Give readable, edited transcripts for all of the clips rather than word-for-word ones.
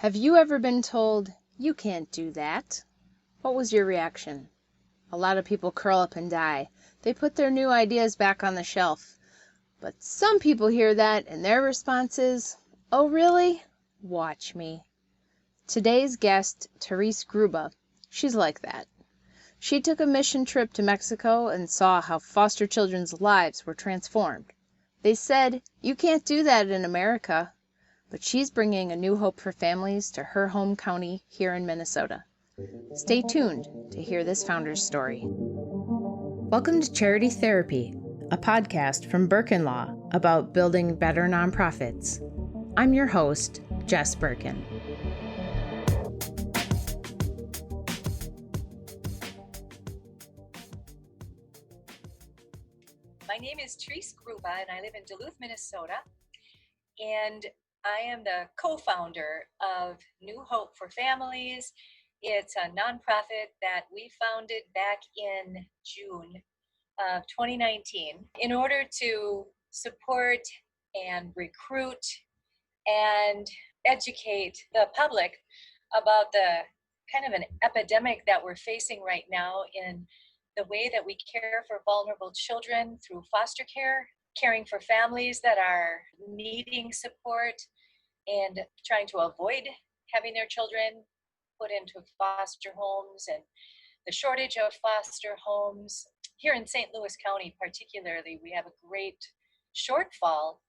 Have you ever been told, "You can't do that"? What was your reaction? A lot of people curl up and die. They put their new ideas back on the shelf. But some people hear that and their response is, "Oh, really? Watch me." Today's guest, Therese Gruba, she's like that. She took a mission trip to Mexico and saw how foster children's lives were transformed. They said, "You can't do that in America." But she's bringing a new hope for families to her home county here in Minnesota. Stay tuned to hear this founder's story. Welcome to Charity Therapy, a podcast from Birkin Law about building better nonprofits. I'm your host, Jess Birkin. My name is Therese Gruba, and I live in Duluth, Minnesota. And I am the co-founder of New Hope for Families. It's a nonprofit that we founded back in June of 2019 in order to support and recruit and educate the public about the kind of an epidemic that we're facing right now in the way that we care for vulnerable children through foster care, caring for families that are needing support and trying to avoid having their children put into foster homes, and the shortage of foster homes. Here in St. Louis County particularly, we have a great shortfall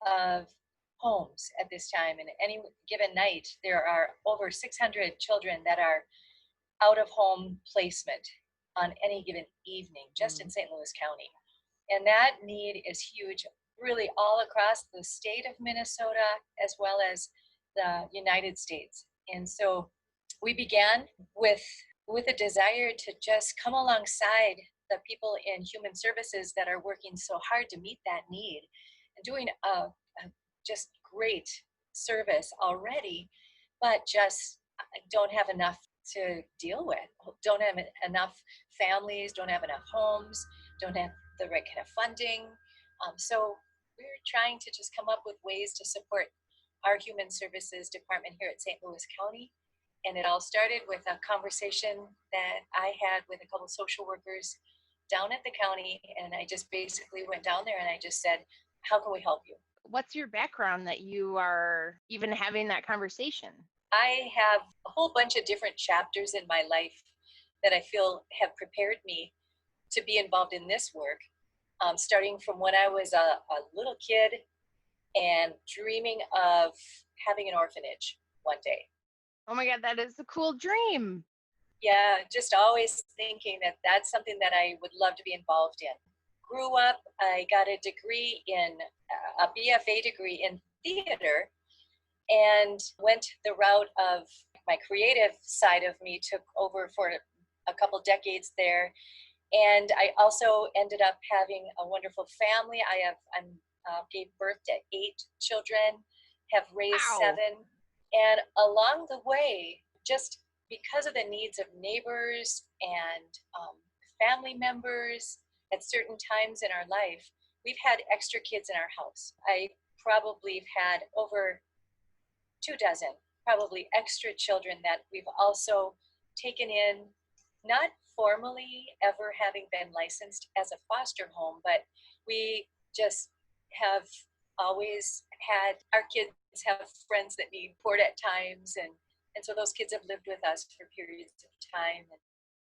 of homes at this time. And any given night, there are over 600 children that are out of home placement on any given evening, just in St. Louis County. And that need is huge, really all across the state of Minnesota, as well as the United States. And so we began with a desire to just come alongside the people in human services that are working so hard to meet that need and doing a just great service already, but just don't have enough to deal with, don't have enough families, don't have enough homes, don't have the right kind of funding. So we're trying to just come up with ways to support our human services department here at St. Louis County. And it all started with a conversation that I had with a couple of social workers down at the county. And I just basically went down there and I just said, how can we help you? What's your background that you are even having that conversation? I have a whole bunch of different chapters in my life that I feel have prepared me to be involved in this work, starting from when I was a little kid and dreaming of having an orphanage one day. Oh my God, that is a cool dream. Yeah, just always thinking that that's something that I would love to be involved in. Grew up, I got a degree in, a BFA degree in theater, and went the route of my creative side of me took over for a couple decades there. And I also ended up having a wonderful family. I gave birth to 8 children, have raised 7. And along the way, just because of the needs of neighbors and family members at certain times in our life, we've had extra kids in our house. I probably have had over 24 probably extra children that we've also taken in, not formally ever having been licensed as a foster home, but we just have always had our kids have friends that need support at times, and so those kids have lived with us for periods of time.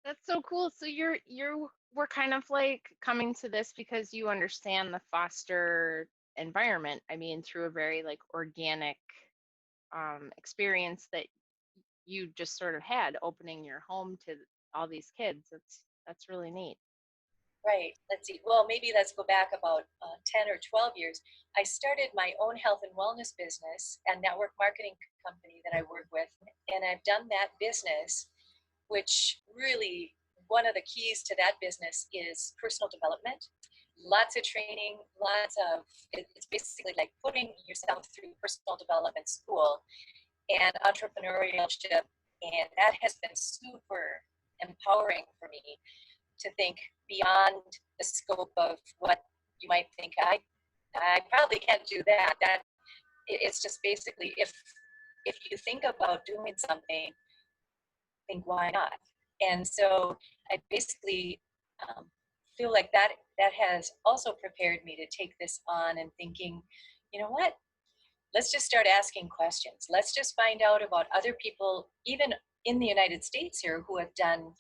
That's so cool. So you were kind of like coming to this because you understand the foster environment. I mean, through a very like organic experience that you just sort of had opening your home to all these kids. That's really neat. Right. Let's see. Well, maybe let's go back about 10 or 12 years. I started my own health and wellness business and network marketing company that I work with. And I've done that business, which really one of the keys to that business is personal development. Lots of training, it's basically like putting yourself through personal development school and entrepreneurship. And that has been super empowering for me to think beyond the scope of what you might think. I probably can't do that. It's just basically if if you think about doing something, think why not? And so I basically um, feel like that has also prepared me to take this on and thinking, you know what? Let's just start asking questions. Let's just find out about other people, even in the United States here, who have done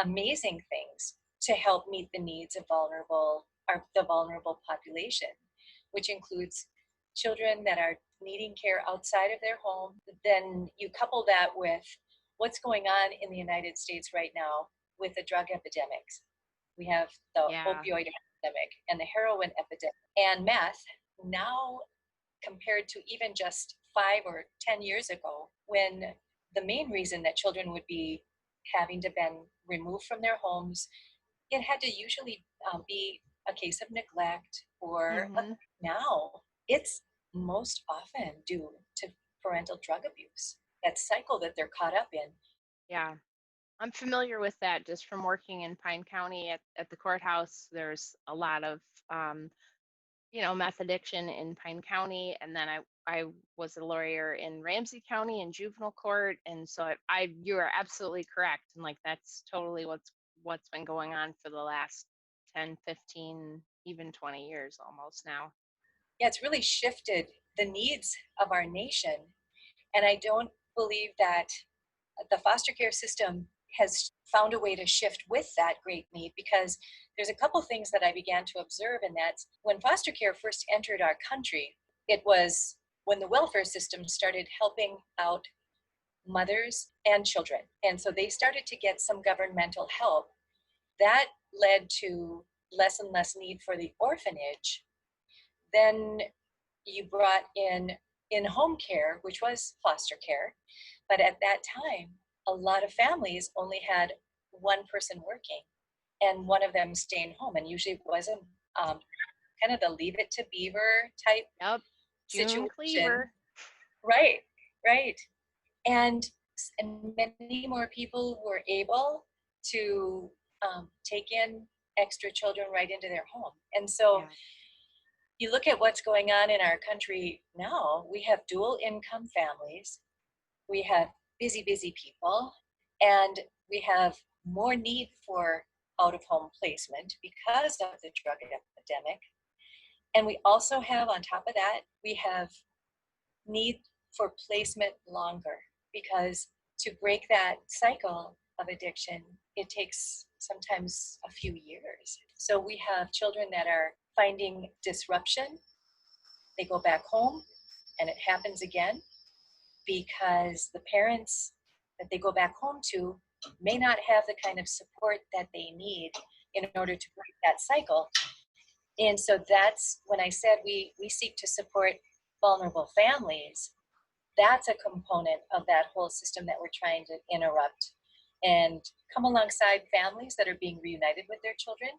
amazing things to help meet the needs of the vulnerable population, which includes children that are needing care outside of their home. Then you couple that with what's going on in the United States right now with the drug epidemics. We have the Yeah. opioid epidemic and the heroin epidemic and meth now, compared to even just 5 or 10 years ago, when the main reason that children would be having to been removed from their homes, it had to usually be a case of neglect or Mm-hmm. now it's most often due to parental drug abuse, that cycle that they're caught up in. Yeah. I'm familiar with that just from working in Pine County at the courthouse. There's a lot of, um, meth addiction in Pine County. And then I was a lawyer in Ramsey County in juvenile court. And so you are absolutely correct. And like, that's totally what's been going on for the last 10, 15, even 20 years almost now. Yeah, it's really shifted the needs of our nation. And I don't believe that the foster care system has found a way to shift with that great need, because there's a couple things that I began to observe, and that's when foster care first entered our country, it was when the welfare system started helping out mothers and children. And so they started to get some governmental help. That led to less and less need for the orphanage. Then you brought in home care, which was foster care. But at that time, a lot of families only had one person working and one of them staying home. And usually it wasn't kind of the leave it to beaver type Yep. June situation. Cleaver. Right, right. And, and many more people were able to take in extra children right into their home. And so Yeah. you look at what's going on in our country now, we have dual income families, we have busy people, and we have more need for out of home placement because of the drug epidemic. And we also have, on top of that, we have need for placement longer, because to break that cycle of addiction, it takes sometimes a few years. So we have children that are finding disruption, they go back home and it happens again because the parents that they go back home to may not have the kind of support that they need in order to break that cycle. And so that's when I said we seek to support vulnerable families. That's a component of that whole system that we're trying to interrupt and come alongside families that are being reunited with their children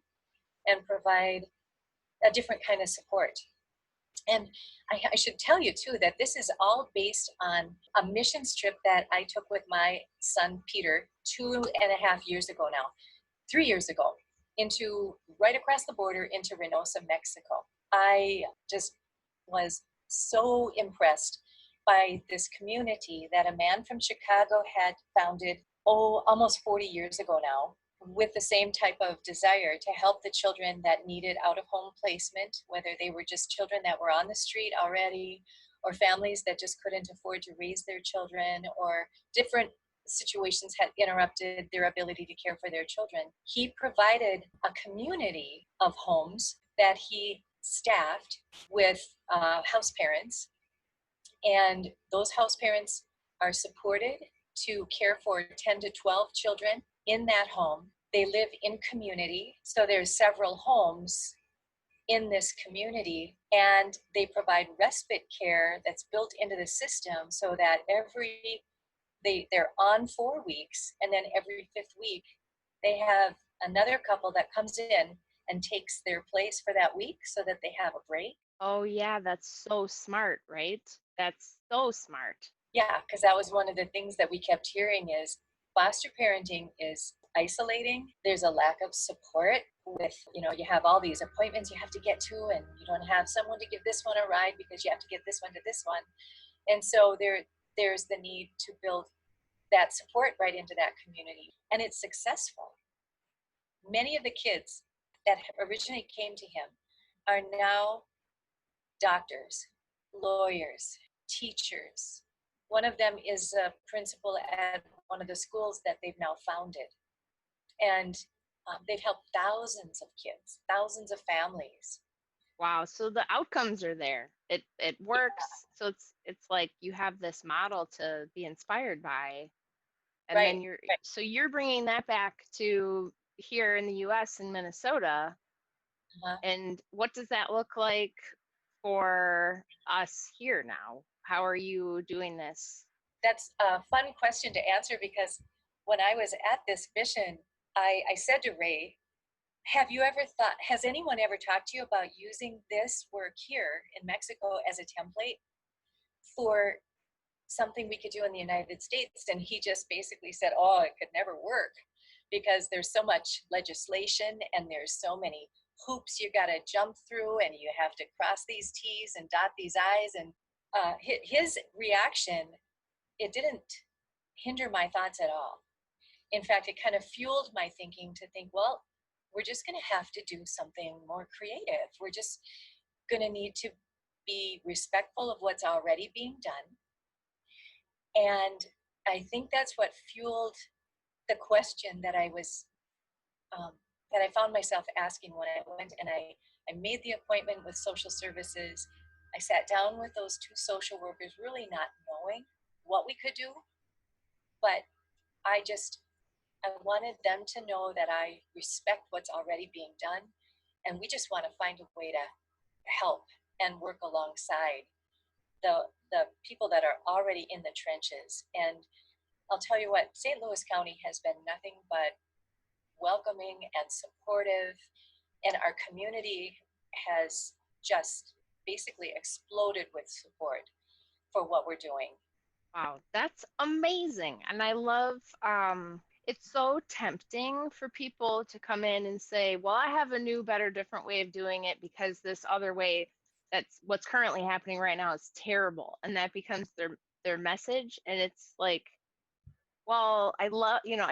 and provide a different kind of support. And I should tell you too that this is all based on a missions trip that I took with my son Peter 2.5 years ago now, 3 years ago, into right across the border into Reynosa, Mexico. I just was so impressed by this community that a man from Chicago had founded, almost 40 years ago now, with the same type of desire to help the children that needed out of home placement, whether they were just children that were on the street already, or families that just couldn't afford to raise their children, or different situations had interrupted their ability to care for their children. He provided a community of homes that he staffed with house parents, and those house parents are supported to care for 10 to 12 children in that home. They live in community, so there's several homes in this community, and they provide respite care that's built into the system so that they're on 4 weeks, and then every fifth week they have another couple that comes in and takes their place for that week so that they have a break. Oh yeah, that's so smart, right? That's so smart. Yeah, because that was one of the things that we kept hearing is foster parenting is isolating. There's a lack of support with, you have all these appointments you have to get to, and you don't have someone to give this one a ride because you have to get this one to this one. And so there's the need to build that support right into that community. And it's successful. Many of the kids that originally came to him are now doctors, lawyers, teachers. One of them is a principal at one of the schools that they've now founded. And they've helped thousands of kids, thousands of families. Wow. So the outcomes are there. It works. So it's like you have this model to be inspired by, and Right, then you're bringing that back to here in the US in Minnesota. uh-huh. And what does that look like for us here now? How are you doing this? That's a fun question to answer because when I was at this mission, I said to Ray, have you ever thought, has anyone ever talked to you about using this work here in Mexico as a template for something we could do in the United States? And he just basically said, oh, it could never work because there's so much legislation and there's so many hoops you got to jump through, and you have to cross these T's and dot these I's. And his reaction, it didn't hinder my thoughts at all. In fact, it kind of fueled my thinking to think, well, we're just going to have to do something more creative. We're just going to need to be respectful of what's already being done. And I think that's what fueled the question that I was, that I found myself asking when I went and I made the appointment with social services. I sat down with those two social workers, really not knowing what we could do, but I wanted them to know that I respect what's already being done, and we just want to find a way to help and work alongside the people that are already in the trenches. And I'll tell you what, St. Louis County has been nothing but welcoming and supportive, and our community has just basically exploded with support for what we're doing. Wow, that's amazing. And I love it's so tempting for people to come in and say, well, I have a new, better, different way of doing it because this other way that's what's currently happening right now is terrible. And that becomes their message. And it's like, well, I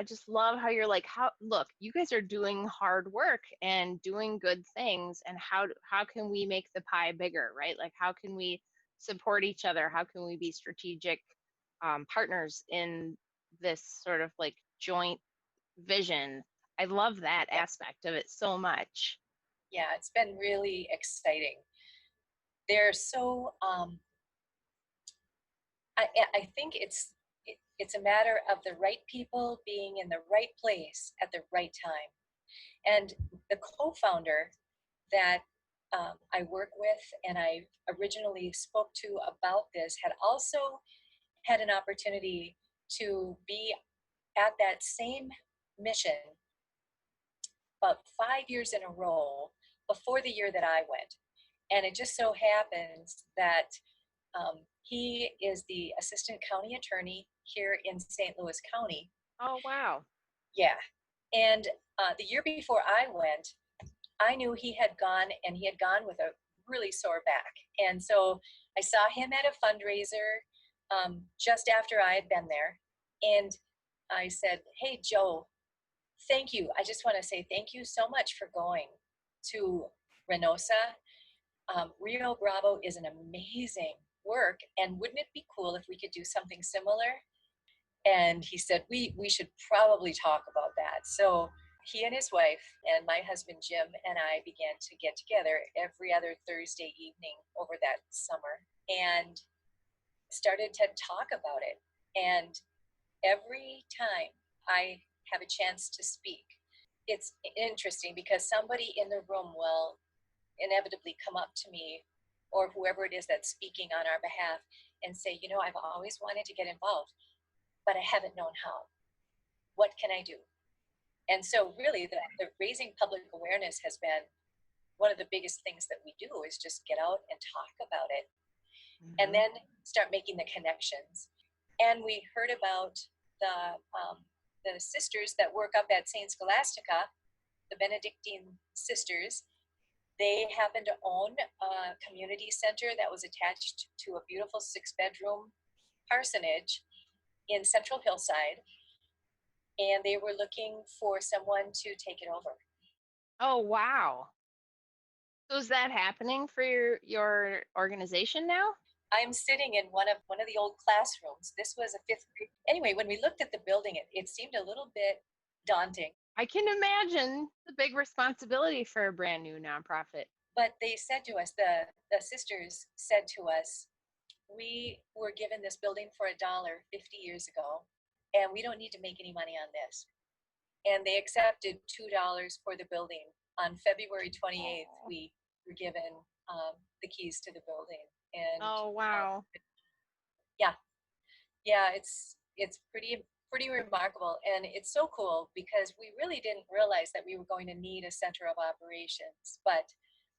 just love how you're like, look, you guys are doing hard work and doing good things, and how can we make the pie bigger, right? Like, how can we support each other? How can we be strategic partners in this sort of like joint vision? I love that Yeah, aspect of it so much. yeah, it's been really exciting. They're so I think it's a matter of the right people being in the right place at the right time. And the co-founder that I work with and I originally spoke to about this had also had an opportunity to be at that same mission about 5 years in a row before the year that I went. And it just so happens that he is the assistant county attorney here in St. Louis County. Oh, wow. Yeah. And the year before I went, I knew he had gone, and he had gone with a really sore back. And so I saw him at a fundraiser just after I had been there. And I said, hey, Joe, thank you. I just want to say thank you so much for going to Reynosa. Rio Bravo is an amazing work, and wouldn't it be cool if we could do something similar? And he said, we should probably talk about that. So he and his wife and my husband Jim and I began to get together every other Thursday evening over that summer and started to talk about it. And every time I have a chance to speak, it's interesting because somebody in the room will inevitably come up to me, or whoever it is that's speaking on our behalf, and say, I've always wanted to get involved, but I haven't known how. What can I do? And so really the raising public awareness has been one of the biggest things that we do, is just get out and talk about it, and then start making the connections. And we heard about the sisters that work up at St. Scholastica, the Benedictine sisters. They happen to own a community center that was attached to a beautiful 6-bedroom parsonage in Central Hillside, and they were looking for someone to take it over. Oh, wow. So is that happening for your organization now? I'm sitting in one of the old classrooms. This was a fifth grade. Anyway, when we looked at the building, it seemed a little bit daunting. I can imagine the big responsibility for a brand new nonprofit. But they said to us, the sisters said to us, we were given this building for $1 50 years ago, and we don't need to make any money on this. And they accepted $2 for the building. On February 28th, we were given the keys to the building. And oh, wow. Yeah, it's pretty remarkable, and it's so cool because we really didn't realize that we were going to need a center of operations, but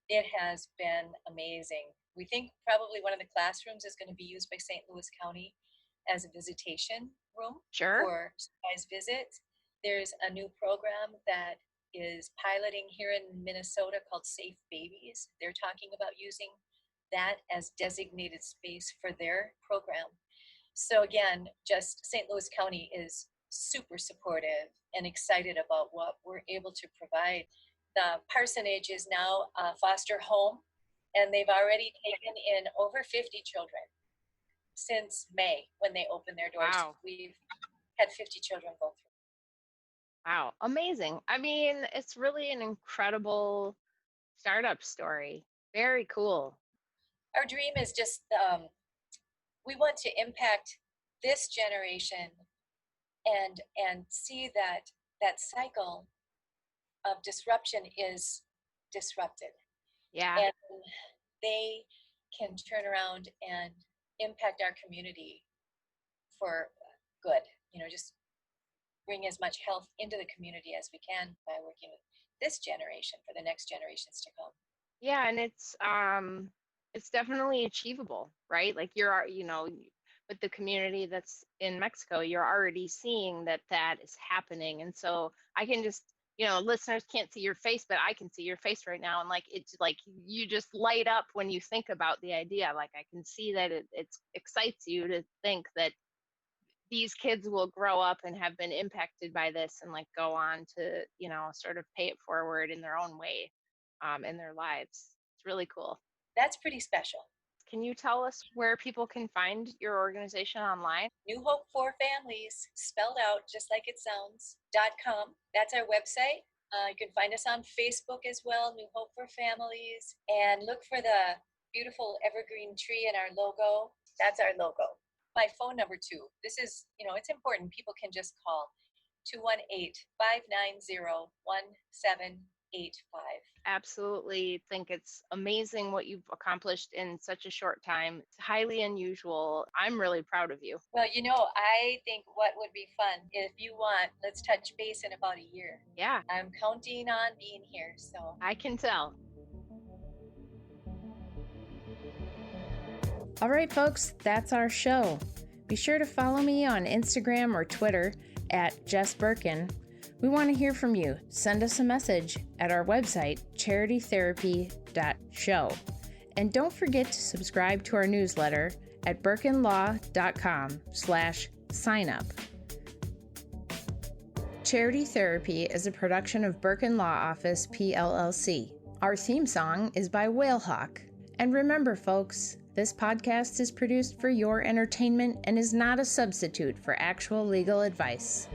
it has been amazing. We think probably one of the classrooms is going to be used by St. Louis County as a visitation room Sure. for surprise visits. There's a new program that is piloting here in Minnesota called Safe Babies. They're talking about using that as designated space for their program. So again, just St. Louis County is super supportive and excited about what we're able to provide. The parsonage is now a foster home, and they've already taken in over 50 children since May when they opened their doors. Wow. We've had 50 children go through. Wow. Amazing. I mean, it's really an incredible startup story. Very cool. Our dream is just we want to impact this generation and see that cycle of disruption is disrupted. Yeah. And they can turn around and impact our community for good. Just bring as much health into the community as we can by working with this generation for the next generations to come. Yeah, and it's definitely achievable, right? Like with the community that's in Mexico, you're already seeing that is happening. And so I can just, listeners can't see your face, but I can see your face right now. And like, it's like you just light up when you think about the idea. Like I can see that it excites you to think that these kids will grow up and have been impacted by this and like go on to, sort of pay it forward in their own way in their lives. It's really cool. That's pretty special. Can you tell us where people can find your organization online? New Hope for Families, spelled out just like it sounds, .com. That's our website. You can find us on Facebook as well, New Hope for Families, and look for the beautiful evergreen tree in our logo. That's our logo. My phone number too. This is, it's important. People can just call 218-590-1785. Absolutely think it's amazing what you've accomplished in such a short time. It's highly unusual. I'm really proud of you. Well, I think what would be fun, if you want, let's touch base in about a year. Yeah. I'm counting on being here, so. I can tell. All right, folks, that's our show. Be sure to follow me on Instagram or Twitter at Jess Birkin. We want to hear from you. Send us a message at our website, charitytherapy.show. And don't forget to subscribe to our newsletter at birkinlaw.com/signup. Charity Therapy is a production of Birkin Law Office, PLLC. Our theme song is by Whalehawk. And remember, folks, this podcast is produced for your entertainment and is not a substitute for actual legal advice.